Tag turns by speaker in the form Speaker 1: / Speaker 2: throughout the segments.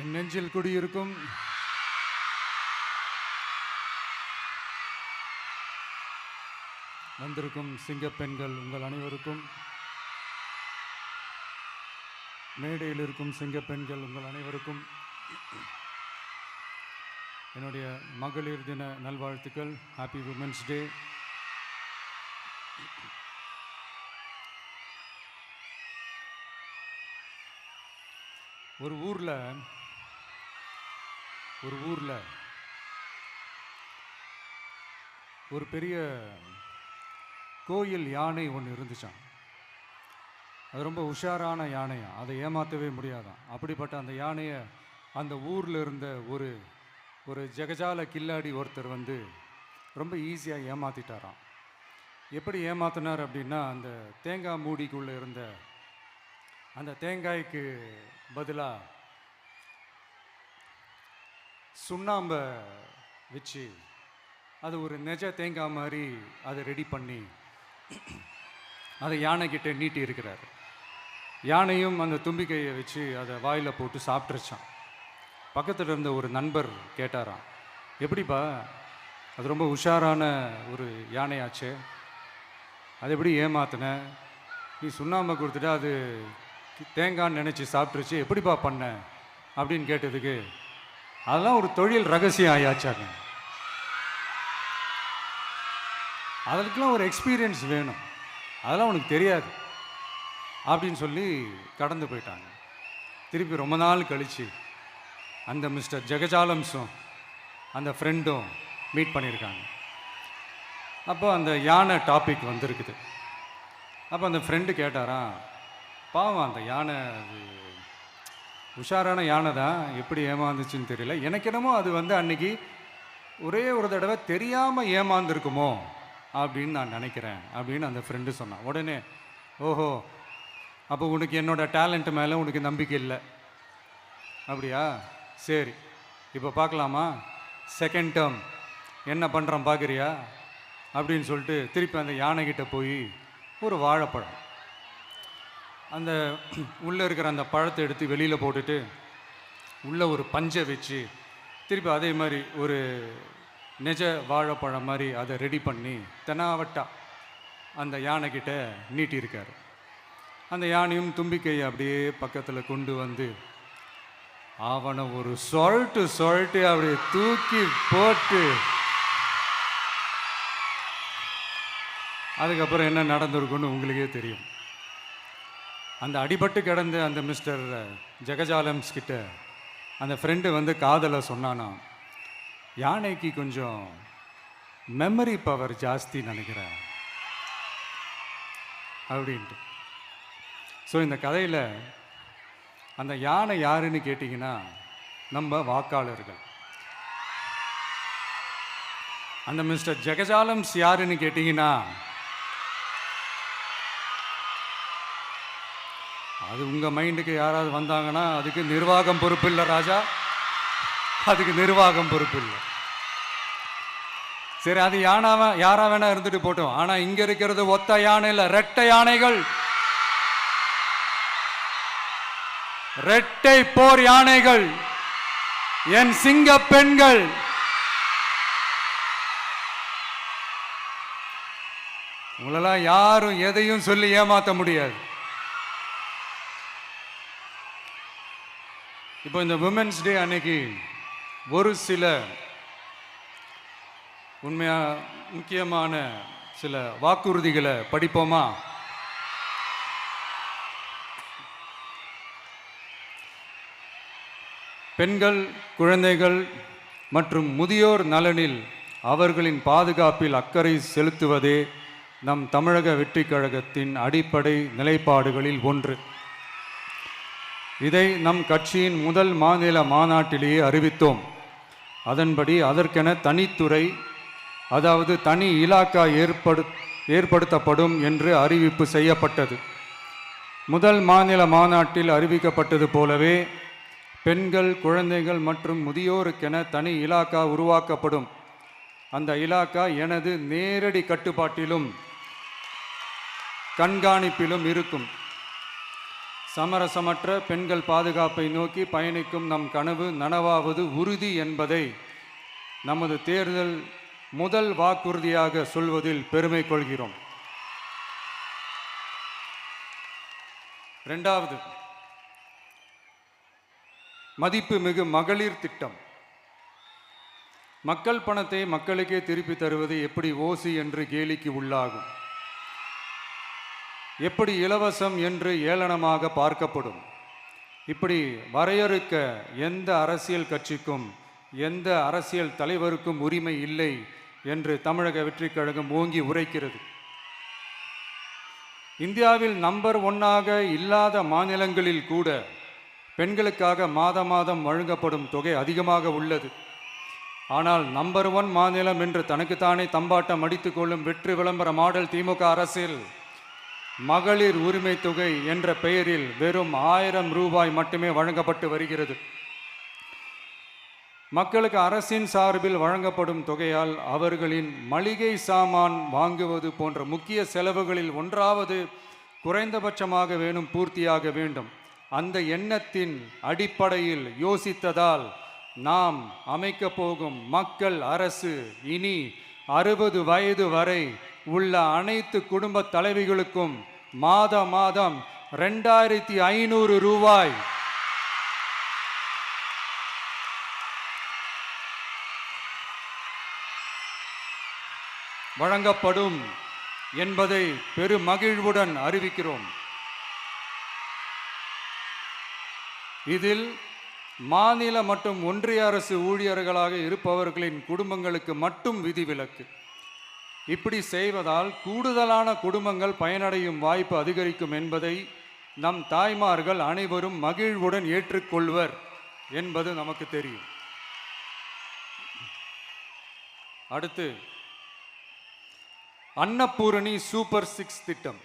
Speaker 1: என் நெஞ்சில் குடியிருக்கும் வந்திருக்கும் சிங்கப்பெண்கள் உங்கள் அனைவருக்கும், மேடையில் இருக்கும் சிங்கப்பெண்கள் உங்கள் அனைவருக்கும் என்னுடைய மகளிர் தின நல்வாழ்த்துக்கள். Happy women's day. ஒரு ஊரில் ஒரு பெரிய கோயில் யானை ஒன்று இருந்துச்சான். அது ரொம்ப உஷாரான யானையா, அதை ஏமாற்றவே முடியாதான். அப்படிப்பட்ட அந்த யானையை அந்த ஊரில் இருந்த ஒரு ஜெகஜால கில்லாடி ஒருத்தர் வந்து ரொம்ப ஈஸியாக ஏமாற்றிட்டாராம். எப்படி ஏமாத்தினார் அப்படின்னா, அந்த தேங்காய் மூடிக்குள்ளே இருந்த அந்த தேங்காய்க்கு பதிலாக சுண்ணாம்பை வச்சு அது ஒரு நெஜ தேங்காய் மாதிரி அதை ரெடி பண்ணி அதை யானைக்கிட்ட நீட்டி இருக்கிறார். யானையும் அந்த தும்பிக்கையை வச்சு அதை வாயில் போட்டு சாப்பிட்ருச்சான். பக்கத்தில் இருந்த ஒரு நண்பர் கேட்டாராம், எப்படிப்பா, அது ரொம்ப உஷாரான ஒரு யானையாச்சே, அது எப்படி ஏமாத்தின? நீ சுண்ணாம்பை கொடுத்துட்டு அது தேங்காய்ன்னு நினச்சி சாப்பிட்ருச்சு, எப்படிப்பா பண்ண அப்படின்னு கேட்டதுக்கு, அதெல்லாம் ஒரு தொழில் ரகசியம் ஆயாச்சாங்க, அதற்கெல்லாம் ஒரு எக்ஸ்பீரியன்ஸ் வேணும், அதெல்லாம் உனக்கு தெரியாது அப்படின்னு சொல்லி கடந்து போயிட்டாங்க. திருப்பி ரொம்ப நாள் கழித்து அந்த மிஸ்டர் ஜெகஜாலம்ஸும் அந்த ஃப்ரெண்டும் மீட் பண்ணியிருக்காங்க. அப்போ அந்த யானை டாபிக் வந்திருக்குது. அப்போ அந்த ஃப்ரெண்டு கேட்டாராம், பாவம் அந்த யானை அது உஷாரான யானை தான், எப்படி ஏமாந்துச்சுன்னு தெரியல, எனக்கு என்னமோ அது வந்து அன்னைக்கு ஒரே ஒரு தடவை தெரியாமல் ஏமாந்துருக்குமோ அப்படின்னு நான் நினைக்கிறேன் அப்படின்னு அந்த ஃப்ரெண்டு சொன்னான். உடனே, ஓஹோ, அப்போ உனக்கு என்னோட டேலண்ட் மேலே உனக்கு நம்பிக்கை இல்லை அப்படியா, சரி இப்போ பார்க்கலாமா, செகண்ட் டேர்ம் என்ன பண்ணுறோம் பார்க்குறியா அப்படின்னு சொல்லிட்டு திருப்பி அந்த யானைக்கிட்ட போய் ஒரு வாழைப்பழம், அந்த உள்ளே இருக்கிற அந்த பழத்தை எடுத்து வெளியில் போட்டுட்டு உள்ளே ஒரு பஞ்சை வச்சு திருப்பி அதே மாதிரி ஒரு நெஜ வாழைப்பழம் மாதிரி அதை ரெடி பண்ணி தெனாவட்டா அந்த யானைக்கிட்ட நீட்டியிருக்கார். அந்த யானையும் தும்பிக்கையை அப்படியே பக்கத்தில் கொண்டு வந்து அவனை ஒரு சொல்லிட்டு அப்படியே தூக்கி போட்டு, அதுக்கப்புறம் என்ன நடந்திருக்குன்னு உங்களுக்கே தெரியும். அந்த அடிபட்டு கிடந்த அந்த மிஸ்டர் ஜெகஜாலம்ஸ் கிட்ட அந்த ஃப்ரெண்டு வந்து காதலை சொன்னானா, யானைக்கு கொஞ்சம் மெமரி பவர் ஜாஸ்தி நினைக்கிறேன் அப்படின்ட்டு. ஸோ இந்த கதையில் அந்த யானை யாருன்னு கேட்டிங்கன்னா நம்ம வாக்காளர்கள். அந்த மிஸ்டர் ஜெகஜாலம்ஸ் யாருன்னு கேட்டிங்கன்னா அது உங்கள் மைண்டுக்கு யாராவது வந்தாங்கன்னா அதுக்கு நிர்வாகம் பொறுப்பு இல்லை ராஜா, அதுக்கு நிர்வாகம் பொறுப்பு இல்லை. சரி, அது யாரா வேணா இருந்துட்டு போட்டோம். ஆனால் இங்கே இருக்கிறது ஒத்த யானை இல்லை, ரெட்டை யானைகள், ரெட்டை போர் யானைகள், என் சிங்க பெண்கள். உங்களெல்லாம் யாரும் எதையும் சொல்லி ஏமாற்ற முடியாது. இப்போ இந்த விமென்ஸ் டே அன்னைக்கு ஒரு சில முக்கியமான சில வாக்குறுதிகளை படிப்போமா? பெண்கள், குழந்தைகள் மற்றும் முதியோர் நலனில் அவர்களின் பாதுகாப்பில் அக்கறை செலுத்துவதே நம் தமிழக வெற்றிக் கழகத்தின் அடிப்படை நிலைப்பாடுகளில் ஒன்று. இதை நம் கட்சியின் முதல் மாநில மாநாட்டிலேயே அறிவித்தோம். அதன்படி அதற்கென தனித்துறை, அதாவது தனி இலாக்கா ஏற்படுத்தப்படும் என்று அறிவிப்பு செய்யப்பட்டது. முதல் மாநில மாநாட்டில் அறிவிக்கப்பட்டது போலவே பெண்கள், குழந்தைகள் மற்றும் முதியோருக்கென தனி இலாக்கா உருவாக்கப்படும். அந்த இலாக்கா எனது நேரடி கட்டுப்பாட்டிலும் கண்காணிப்பிலும் இருக்கும். சமரசமற்ற பெண்கள் பாதுகாப்பை நோக்கி பயணிக்கும் நம் கனவு நனவாவது உறுதி என்பதை நமது தேர்தல் முதல் வாக்குறுதியாக சொல்வதில் பெருமை கொள்கிறோம். இரண்டாவது, மதிப்புமிகு மகளிர் திட்டம். மக்கள் பணத்தை மக்களுக்கே திருப்பி தருவது எப்படி ஓசி என்று கேலிக்கு உள்ளாகும், எப்படி இலவசம் என்று ஏளனமாக பார்க்கப்படும். இப்படி வரையறுக்க எந்த அரசியல் கட்சிக்கும் எந்த அரசியல் தலைவருக்கும் உரிமை இல்லை என்று தமிழக வெற்றிக் கழகம் ஓங்கி உரைக்கிறது. இந்தியாவில் நம்பர் 1 இல்லாத மாநிலங்களில் கூட பெண்களுக்காக மாதம் வழங்கப்படும் தொகை அதிகமாக உள்ளது. ஆனால் நம்பர் 1 மாநிலம் என்று தனக்குத்தானே தம்பாட்டம் அடித்துக் கொள்ளும் வெற்றி விளம்பர மாடல் திமுக அரசில் மகளிர் உரிமை தொகை என்ற பெயரில் வெறும் 1000 ரூபாய் மட்டுமே வழங்கப்பட்டு வருகிறது. மக்களுக்கு அரசின் சார்பில் வழங்கப்படும் தொகையால் அவர்களின் மளிகை சாமான் வாங்குவது போன்ற முக்கிய செலவுகளில் ஒன்றாவது குறைந்தபட்சமாக பூர்த்தியாக வேண்டும். அந்த எண்ணத்தின் அடிப்படையில் யோசித்ததால் நாம் அமைக்கப் போகும் மக்கள் அரசு இனி 60 வயது வரை உள்ள அனைத்து குடும்ப தலைவிகளுக்கும் மாதம் 2500 ரூபாய் வழங்கப்படும் என்பதை பெருமகிழ்வுடன் அறிவிக்கிறோம். இதில் மாநில மற்றும் ஒன்றிய அரசு ஊழியர்களாக இருப்பவர்களின் குடும்பங்களுக்கு மட்டும் விதிவிலக்கு. இப்படி செய்வதால் கூடுதலான குடும்பங்கள் பயனடையும் வாய்ப்பு அதிகரிக்கும் என்பதை நம் தாய்மார்கள் அனைவரும் மகிழ்வுடன் ஏற்றுக்கொள்வர் என்பது நமக்கு தெரியும். அடுத்து, அன்னபூரணி சூப்பர் 6 திட்டம்.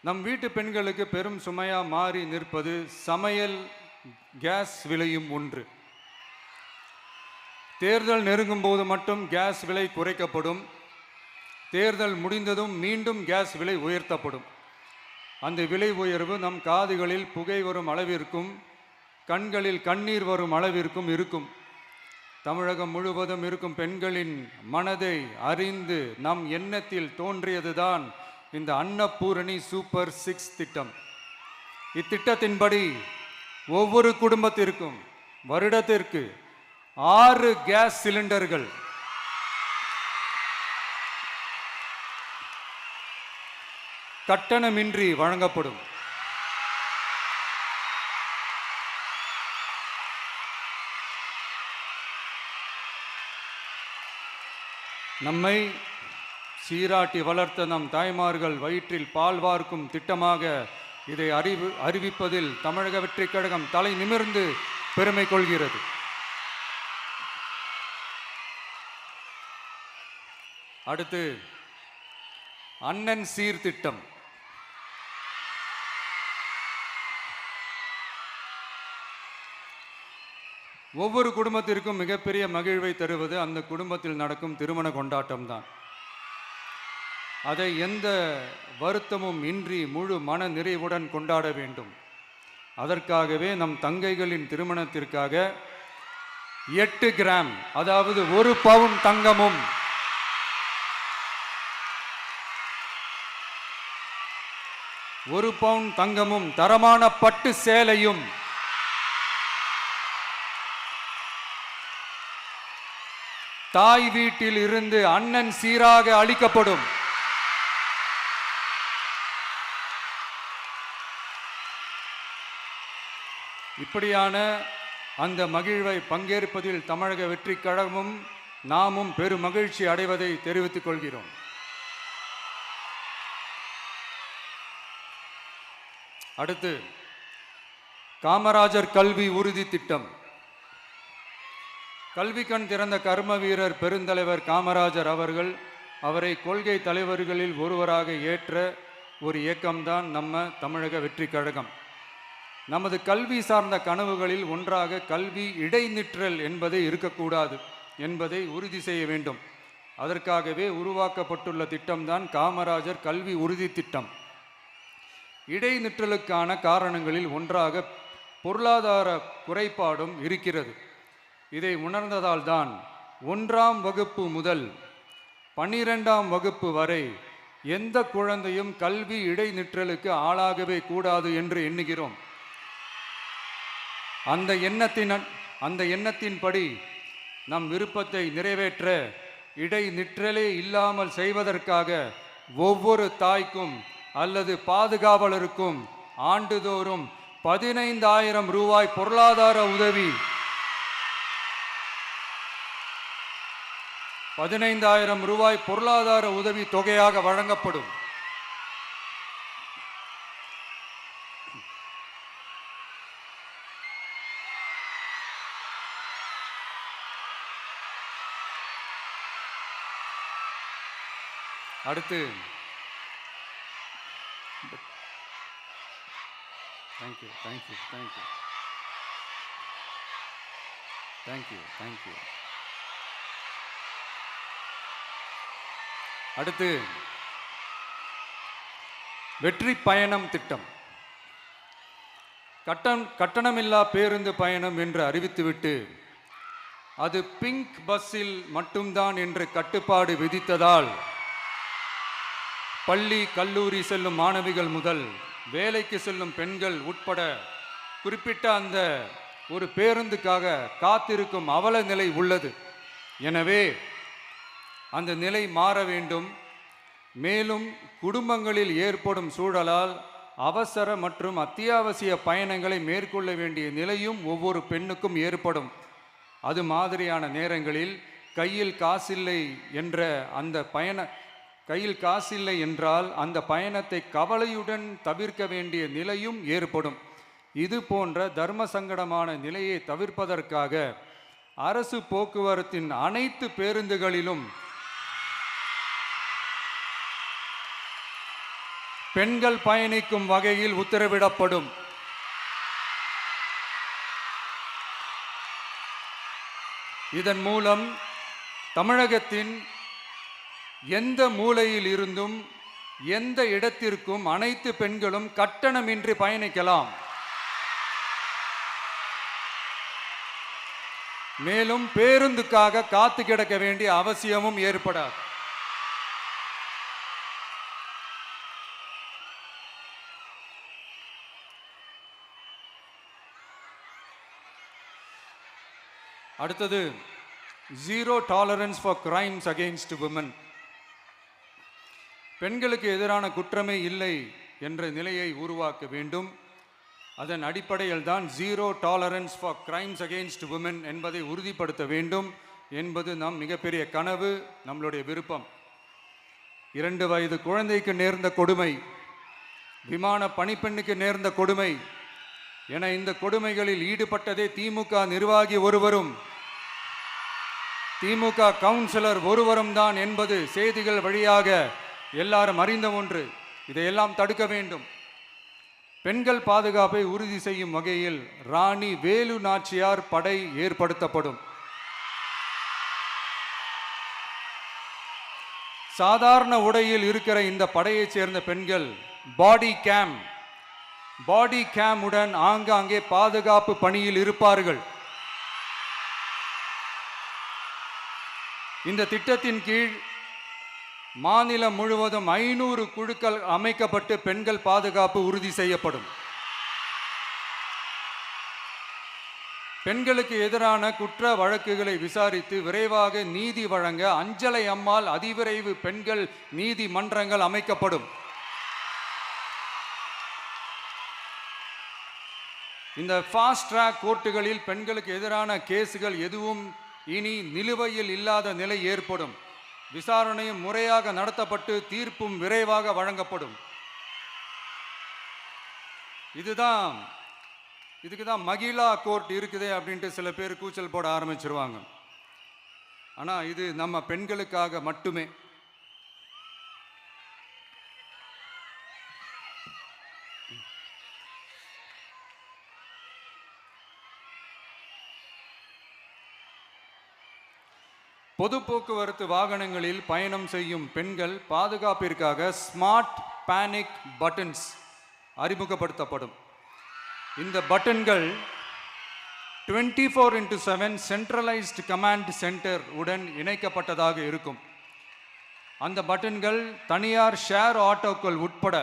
Speaker 1: நம் வீட்டு பெண்களுக்கு பெரும் சுமையா மாறி நிற்பது சமையல் கேஸ் விலையும் ஒன்று. தேர்தல் நெருங்கும் போது மட்டும் கேஸ் விலை குறைக்கப்படும், தேர்தல் முடிந்ததும் மீண்டும் கேஸ் விலை உயர்த்தப்படும். அந்த விலை உயர்வு நம் காதுகளில் புகை வரும் அளவிற்கும் கண்களில் கண்ணீர் வரும் அளவிற்கும் இருக்கும். தமிழகம் முழுவதும் இருக்கும் பெண்களின் மனதை அறிந்து நம் எண்ணத்தில் தோன்றியதுதான் இந்த அன்னபூரணி சூப்பர் 6 திட்டம். இத்திட்டத்தின்படி ஒவ்வொரு குடும்பத்திற்கும் வருடத்திற்கு 6 கேஸ் சிலிண்டர்கள் கட்டணமின்றி வழங்கப்படும். நம்மை சீராட்டி வளர்த்த நம் தாய்மார்கள் வயிற்றில் பால் வார்க்கும் திட்டமாக இதை அறிவிப்பதில் தமிழக வெற்றிக் கழகம் தலை நிமிர்ந்து பெருமை கொள்கிறது. அடுத்து, அண்ணன் சீர்திட்டம். ஒவ்வொரு குடும்பத்திற்கும் மிகப்பெரிய மகிழ்வை தருவது அந்த குடும்பத்தில் நடக்கும் திருமண கொண்டாட்டம்தான். அதை எந்த வருத்தமும் இன்றி முழு மன நிறைவுடன் கொண்டாட வேண்டும். அதற்காகவே நம் தங்கைகளின் திருமணத்திற்காக 8 கிராம், அதாவது 1 பவுன் தங்கமும் 1 பவுன் தங்கமும் தரமான பட்டு சேலையும் தாய் வீட்டில் இருந்து அண்ணன் சீராக அளிக்கப்படும். இப்படியான அந்த மகிழ்வை பங்கேற்பதில் தமிழக வெற்றிக் கழகமும் நாமும் பெரும் மகிழ்ச்சி அடைவதை தெரிவித்துக் கொள்கிறோம். அடுத்து, காமராஜர் கல்வி உறுதி திட்டம். கல்வி கண் திறந்த கர்ம வீரர் பெருந்தலைவர் காமராஜர் அவரை கொள்கை தலைவர்களில் ஒருவராக ஏற்ற ஒரு இயக்கம்தான் நம்ம தமிழக வெற்றிக் கழகம். நமது கல்வி சார்ந்த கனவுகளில் ஒன்றாக கல்வி இடைநிற்றல் என்பதை இருக்கக்கூடாது என்பதை உறுதி செய்ய வேண்டும். அதற்காகவே உருவாக்கப்பட்டுள்ள திட்டம்தான் காமராஜர் கல்வி உறுதி திட்டம். இடைநிற்றலுக்கான காரணங்களில் ஒன்றாக பொருளாதார குறைபாடும் இருக்கிறது. இதை உணர்ந்ததால் தான் 1ஆம் வகுப்பு முதல் 12ஆம் வகுப்பு வரை எந்த குழந்தையும் கல்வி இடைநிற்றலுக்கு ஆளாகவே கூடாது என்று எண்ணுகிறோம். அந்த எண்ணத்தின்படி நம் விருப்பத்தை நிறைவேற்ற இடைநிற்றலே இல்லாமல் செய்வதற்காக ஒவ்வொரு தாய்க்கும் அல்லது பாதுகாவலருக்கும் ஆண்டுதோறும் 15,000 ரூபாய் பொருளாதார உதவி 15,000 ரூபாய் பொருளாதார உதவி தொகையாக வழங்கப்படும். அடுத்து thank you thank you thank you thank you thank you அடுத்து வெற்றி பயணம் திட்டம். கட்டணமில்லா பேருந்து பயணம் என்று அறிவித்துவிட்டு அது பிங்க் பஸ்ஸில் மட்டும்தான் என்று கட்டுப்பாடு விதித்ததால் பள்ளி கல்லூரி செல்லும் மாணவிகள் முதல் வேலைக்கு செல்லும் பெண்கள் உட்பட குறிப்பிட்ட அந்த ஒரு பேருந்துக்காக காத்திருக்கும் அவல நிலை உள்ளது. எனவே அந்த நிலை மாற வேண்டும். மேலும் குடும்பங்களில் ஏற்படும் சூழலால் அவசர மற்றும் அத்தியாவசிய பயணங்களை மேற்கொள்ள வேண்டிய நிலையும் ஒவ்வொரு பெண்ணுக்கும் ஏற்படும். அது மாதிரியான நேரங்களில் கையில் காசில்லை என்றால் அந்த பயணத்தை கவலையுடன் தவிர்க்க வேண்டிய நிலையும் ஏற்படும். இது போன்ற தர்ம சங்கடமான நிலையை தவிர்ப்பதற்காக அரசு போக்குவரத்தின் அனைத்து பேருந்துகளிலும் பெண்கள் பயணிக்கும் வகையில் உத்தரவிடப்படும். இதன் மூலம் தமிழகத்தின் எந்த மூலையில் இருந்தும் எந்த இடத்திற்கும் அனைத்து பெண்களும் கட்டணமின்றி பயணிக்கலாம். மேலும் பேருந்துக்காக காத்து கிடக்க வேண்டிய அவசியமும் ஏற்படாது. அடுத்தது zero tolerance for crimes against women. பெண்களுக்கு எதிரான குற்றமே இல்லை என்ற நிலையை உருவாக்க வேண்டும். அதன் அடிப்படையில் தான் zero tolerance for crimes against women என்பதை உறுதிப்படுத்த வேண்டும் என்பது நம் மிகப்பெரிய கனவு, நம்மளுடைய விருப்பம். 2 வயது குழந்தைக்கு நேர்ந்த கொடுமை, விமான பணிப்பெண்ணுக்கு நேர்ந்த கொடுமை என இந்த கொடுமைகளில் ஈடுபட்டதே திமுக நிர்வாகி ஒருவரும் திமுக கவுன்சிலர் ஒருவரும் தான் என்பது செய்திகள் வழியாக எல்லாரும் அறிந்த ஒன்று. இதையெல்லாம் தடுக்க வேண்டும். பெண்கள் பாதுகாப்பை உறுதி செய்யும் வகையில் ராணி வேலு நாச்சியார் படை ஏற்படுத்தப்படும். சாதாரண உடையில் இருக்கிற இந்த படையைச் சேர்ந்த பெண்கள் பாடி கேம் உடன் ஆங்காங்கே பாதுகாப்பு பணியில் இருப்பார்கள். இந்த திட்டத்தின் கீழ் மாநிலம் முழுவதும் 500 குழுக்கள் அமைக்கப்பட்டு பெண்கள் பாதுகாப்பு உறுதி செய்யப்படும். பெண்களுக்கு எதிரான குற்ற வழக்குகளை விசாரித்து விரைவாக நீதி வழங்க அஞ்சலை அம்மாள் அதிவிரைவு பெண்கள் நீதிமன்றங்கள் அமைக்கப்படும். இந்த ஃபாஸ்ட் ட்ராக் கோர்ட்டுகளில் பெண்களுக்கு எதிரான கேஸுகள் எதுவும் இனி நிலுவையில் இல்லாத நிலை ஏற்படும். விசாரணையும் முறையாக நடத்தப்பட்டு தீர்ப்பும் விரைவாக வழங்கப்படும். இதுக்கு தான் மகிழா கோர்ட் இருக்குதே அப்படின்ட்டு சில பேர் கூச்சல் போட ஆரம்பிச்சிருவாங்க. ஆனால் இது நம்ம பெண்களுக்காக மட்டுமே. பொது போக்குவரத்து வாகனங்களில் பயணம் செய்யும் பெண்கள் பாதுகாப்பிற்காக ஸ்மார்ட் பேனிக் பட்டன்ஸ் அறிமுகப்படுத்தப்படும். இந்த பட்டன்கள் 24/7 சென்ட்ரலைஸ்டு கமாண்ட் சென்டர் உடன் இணைக்கப்பட்டதாக இருக்கும். அந்த பட்டன்கள் தனியார் ஷேர் ஆட்டோக்கள் உட்பட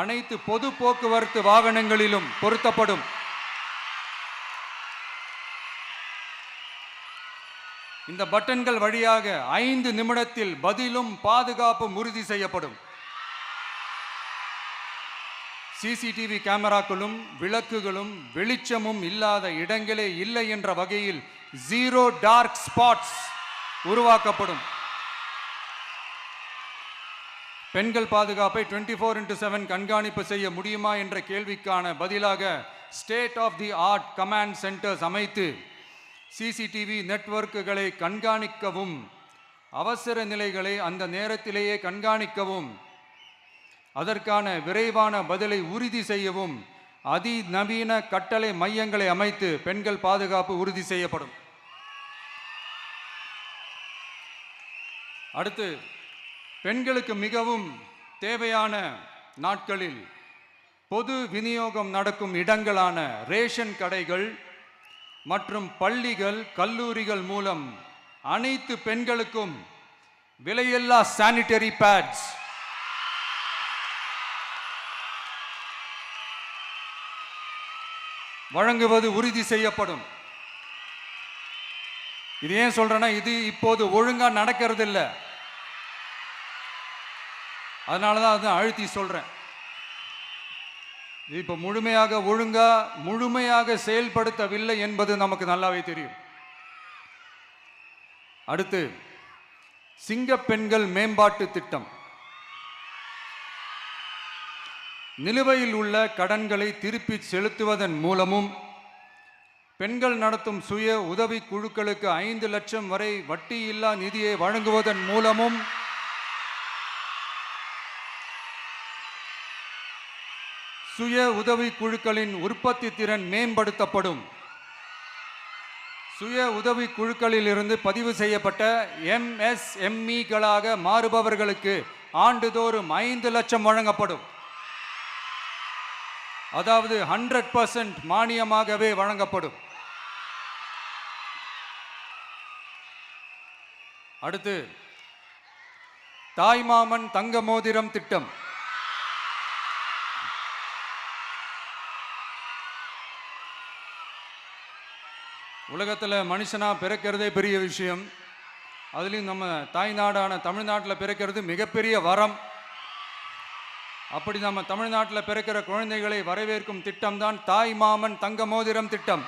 Speaker 1: அனைத்து பொது போக்குவரத்து வாகனங்களிலும் பொருத்தப்படும். இந்த பட்டன்கள் வழியாக 5 நிமிடத்தில் பதிலும் பாதுகாப்பும் உறுதி செய்யப்படும். சிசிடிவி கேமராக்களும் விளக்குகளும் வெளிச்சமும் இல்லாத இடங்களே இல்லை என்ற வகையில் 0 டார்க் ஸ்பாட்ஸ் உருவாக்கப்படும். பெண்கள் பாதுகாப்பை 24/7 கண்காணிப்பு செய்ய முடியுமா என்ற கேள்விக்கான பதிலாக state of the art command centers அமைத்து சிசிடிவி நெட்வொர்க்குகளை கண்காணிக்கவும் அவசர நிலைகளை அந்த நேரத்திலேயே கண்காணிக்கவும் அதற்கான விரைவான பதிலை உறுதி செய்யவும் அதிநவீன கட்டளை மையங்களை அமைத்து பெண்கள் பாதுகாப்பு உறுதி செய்யப்படும். அடுத்து, பெண்களுக்கு மிகவும் தேவையான நாட்களில் பொது விநியோகம் நடக்கும் இடங்களான ரேஷன் கடைகள் மற்றும் பள்ளிகள் கல்லூரிகள் மூலம் அனைத்து பெண்களுக்கும் விலையில்லா சானிட்டரி பேட்ஸ் வழங்குவது உறுதி செய்யப்படும். இது ஏன் சொல்றேன்னா, இது இப்போது ஒழுங்கா நடக்கிறது இல்லை, அதனாலதான் அதை அழுத்தி சொல்றேன். இது இப்போ முழுமையாக செயல்படுத்தவில்லை என்பது நமக்கு நல்லாவே தெரியும். அடுத்து, சிங்க பெண்கள் மேம்பாட்டு திட்டம். நிலுவையில் உள்ள கடன்களை திருப்பி செலுத்துவதன் மூலமும் பெண்கள் நடத்தும் சுய உதவி குழுக்களுக்கு 5 லட்சம் வரை வட்டியில்லா நிதியை வழங்குவதன் மூலமும் சுய உதவி குழுக்களின் உற்பத்தி திறன் மேம்படுத்தப்படும். சுய உதவி குழுக்களில் இருந்து பதிவு செய்யப்பட்ட MSMEகளாக மாறுபவர்களுக்கு ஆண்டுதோறும் 5 லட்சம் வழங்கப்படும். அதாவது 100% மானியமாகவே வழங்கப்படும். அடுத்து, தாய்மாமன் தங்க மோதிரம் திட்டம். உலகத்தில் மனுஷனா பிறக்கிறதே பெரிய விஷயம். அதுலேயும் நம்ம தாய்நாடான தமிழ்நாட்டில் பிறக்கிறது மிகப்பெரிய வரம். அப்படி நம்ம தமிழ்நாட்டில் பிறக்கிற குழந்தைகளை வரவேற்கும் திட்டம் தான் தாய் மாமன் தங்க மோதிரம் திட்டம்.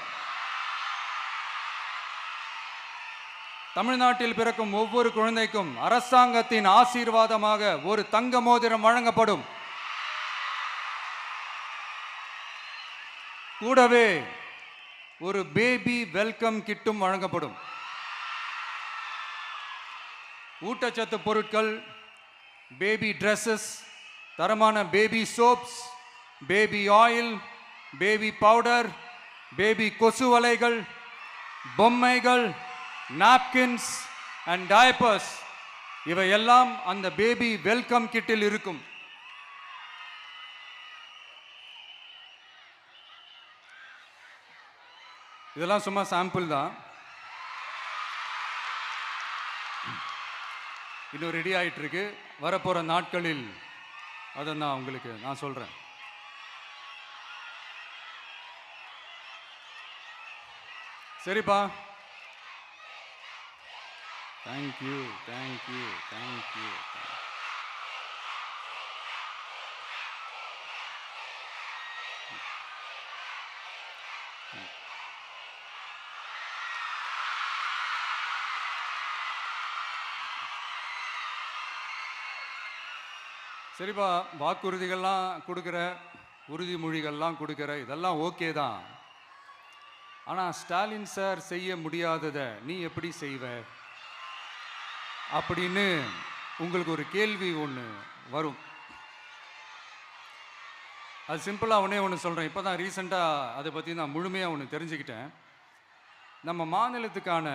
Speaker 1: தமிழ்நாட்டில் பிறக்கும் ஒவ்வொரு குழந்தைக்கும் அரசாங்கத்தின் ஆசீர்வாதமாக ஒரு தங்க மோதிரம் வழங்கப்படும். கூடவே ஒரு பேபி வெல்கம் கிட்டும் வழங்கப்படும். ஊட்டச்சத்து பொருட்கள், பேபி ட்ரெஸ்ஸஸ், தரமான baby soaps, baby oil, baby powder, baby கொசு வலைகள், பொம்மைகள், நாப்கின்ஸ் அண்ட் டயப்பர்ஸ் இவையெல்லாம் அந்த பேபி வெல்கம் கிட்டில் இருக்கும். இதெல்லாம் சும்மா சாம்பிள் தான். இன்னும் ரெடி ஆயிட்டு இருக்கு. வரப்போற நாட்களில் அதை நான் சொல்றேன். சரிப்பா, தேங்க்யூ. சரிப்பா, வாக்குறுதிகள்லாம் கொடுக்குற, உறுதிமொழிகள்லாம் கொடுக்குற, இதெல்லாம் ஓகே தான். ஆனால் ஸ்டாலின் சார் செய்ய முடியாததை நீ எப்படி செய்வ அப்படின்னு உங்களுக்கு ஒரு கேள்வி ஒன்று வரும். அது சிம்பிளாக ஒன்று சொல்கிறேன். இப்போ தான் ரீசெண்டாக அதை பற்றி நான் முழுமையாக தெரிஞ்சுக்கிட்டேன். நம்ம மாநிலத்துக்கான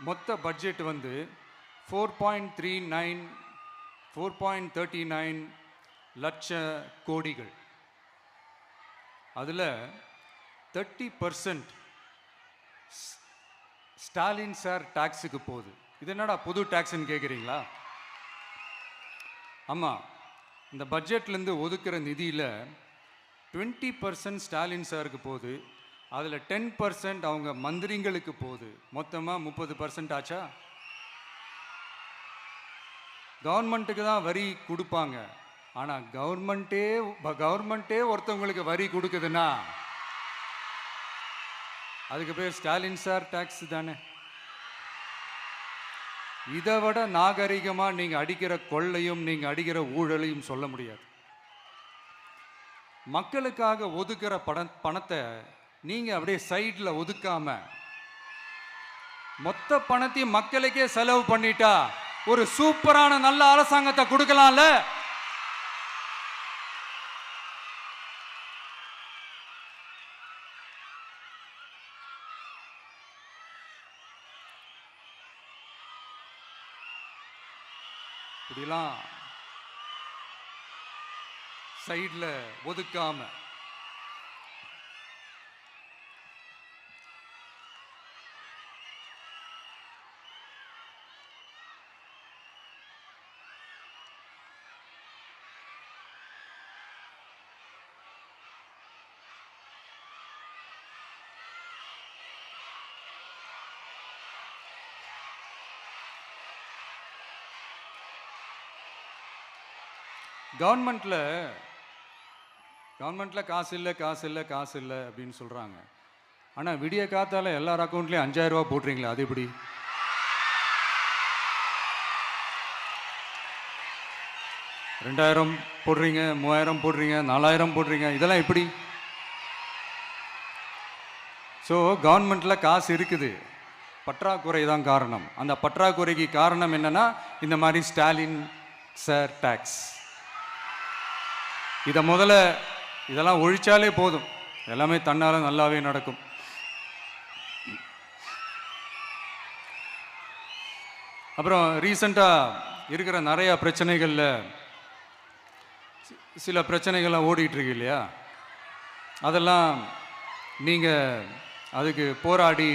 Speaker 1: மொத்த பட்ஜெட் வந்து 4.39 லட்ச கோடிகள். அதில் 30% ஸ்டாலின் சார் டாக்ஸுக்கு போகுது. இது என்னடா புது டாக்ஸ்ன்னு கேட்குறீங்களா? ஆமாம், இந்த பட்ஜெட்லேருந்து ஒதுக்குற நிதியில் 20% ஸ்டாலின் சாருக்கு போகுது. அதில் 10% அவங்க மந்திரிங்களுக்கு போகுது. மொத்தமாக 30% ஆச்சா? கவர்மெண்ட்டுக்கு தான் வரி கொடுப்பாங்க. ஆனால் கவர்மெண்ட்டே ஒருத்தவங்களுக்கு வரி கொடுக்குதுன்னா அதுக்கு பேர் ஸ்டாலின் சார் டாக்ஸ் தானே. இதை விட நாகரிகமாக நீங்கள் அடிக்கிற கொள்ளையும் நீங்கள் அடிக்கிற ஊழலையும் சொல்ல முடியாது. மக்களுக்காக ஒதுக்குற பணத்தை நீங்கள் அப்படியே சைடில் ஒதுக்காம மொத்த பணத்தையும் மக்களுக்கே செலவு பண்ணிட்டா ஒரு சூப்பரான நல்ல அரசாங்கத்தை கொடுக்கலாம்ல. இப்படிலாம் சைடில் ஒதுக்காம கவர்மெண்ட்டில் காசு இல்லை அப்படின்னு சொல்கிறாங்க. ஆனால் விடிய காத்தால எல்லார் அக்கௌண்ட்லேயும் 5000 ரூபா போட்டுறீங்களா? அது எப்படி? ரெண்டாயிரம் போடுறீங்க, 3000 போடுறீங்க, 4000 போடுறீங்க, இதெல்லாம் எப்படி? ஸோ கவர்மெண்ட்டில் காசு இருக்குது, பற்றாக்குறை தான் காரணம். அந்த பற்றாக்குறைக்கு காரணம் என்னன்னா இந்த மாதிரி ஸ்டாலின் சார் டாக்ஸ். இதை முதல்ல இதெல்லாம் ஒழிச்சாலே போதும், எல்லாமே தன்னால் நல்லாவே நடக்கும். அப்புறம் ரீசண்டாக இருக்கிற நிறையா பிரச்சனைகளில் சில பிரச்சனைகள்லாம் ஓடிட்டுருக்கு இல்லையா? அதெல்லாம் நீங்கள் அதுக்கு போராடி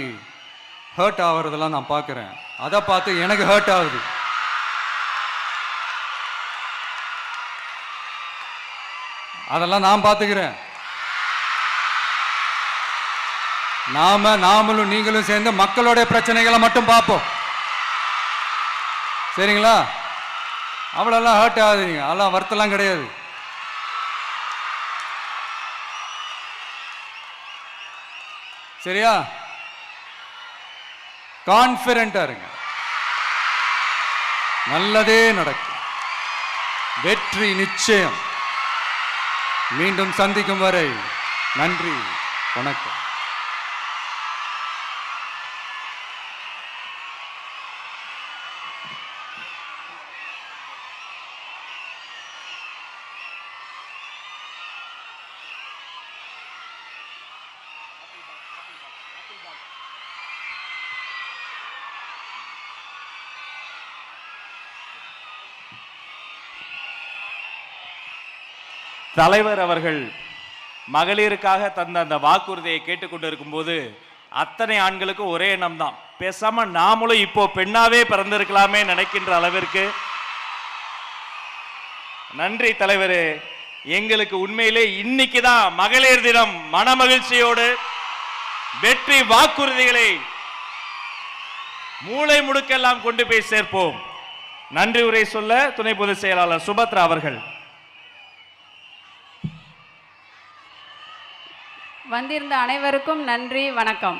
Speaker 1: ஹர்ட் ஆகிறதெல்லாம் நான் பார்க்குறேன். அதை பார்த்து எனக்கு ஹர்ட் ஆகுது. அதெல்லாம் நான் பார்த்துக்கிறேன். நாமளும் நீங்களும் சேர்ந்து மக்களுடைய பிரச்சனைகளை மட்டும் பார்ப்போம், சரிங்களா? அவ்வளோலாம் ஹர்ட் ஆகுதுங்க, அதெல்லாம் வருத்தலாம் கிடையாது. சரியா? கான்ஃபிடென்ட்டா இருங்க, நல்லதே நடக்கும், வெற்றி நிச்சயம். மீண்டும் சந்திக்கும் வரை நன்றி, வணக்கம்.
Speaker 2: தலைவர் அவர்கள் மகளிருக்காக தந்த அந்த வாக்குறுதியை கேட்டுக்கொண்டிருக்கும் போது அத்தனை ஆண்களுக்கு ஒரே எண்ணம் தான், பேசாம நாமளும் இப்போ பெண்ணாவே பிறந்திருக்கலாமே நினைக்கின்ற அளவிற்கு. நன்றி தலைவரே. எங்களுக்கு உண்மையிலே இன்னைக்கு தான் மகளிர் தினம். மனமகிழ்ச்சியோடு வெற்றி வாக்குறுதிகளை மூளை முடுக்கெல்லாம் கொண்டு போய் சேர்ப்போம். நன்றி உரை சொல்ல துணை பொதுச் செயலாளர் சுபத்ரா அவர்கள்.
Speaker 3: வந்திருந்த அனைவருக்கும் நன்றி, வணக்கம்.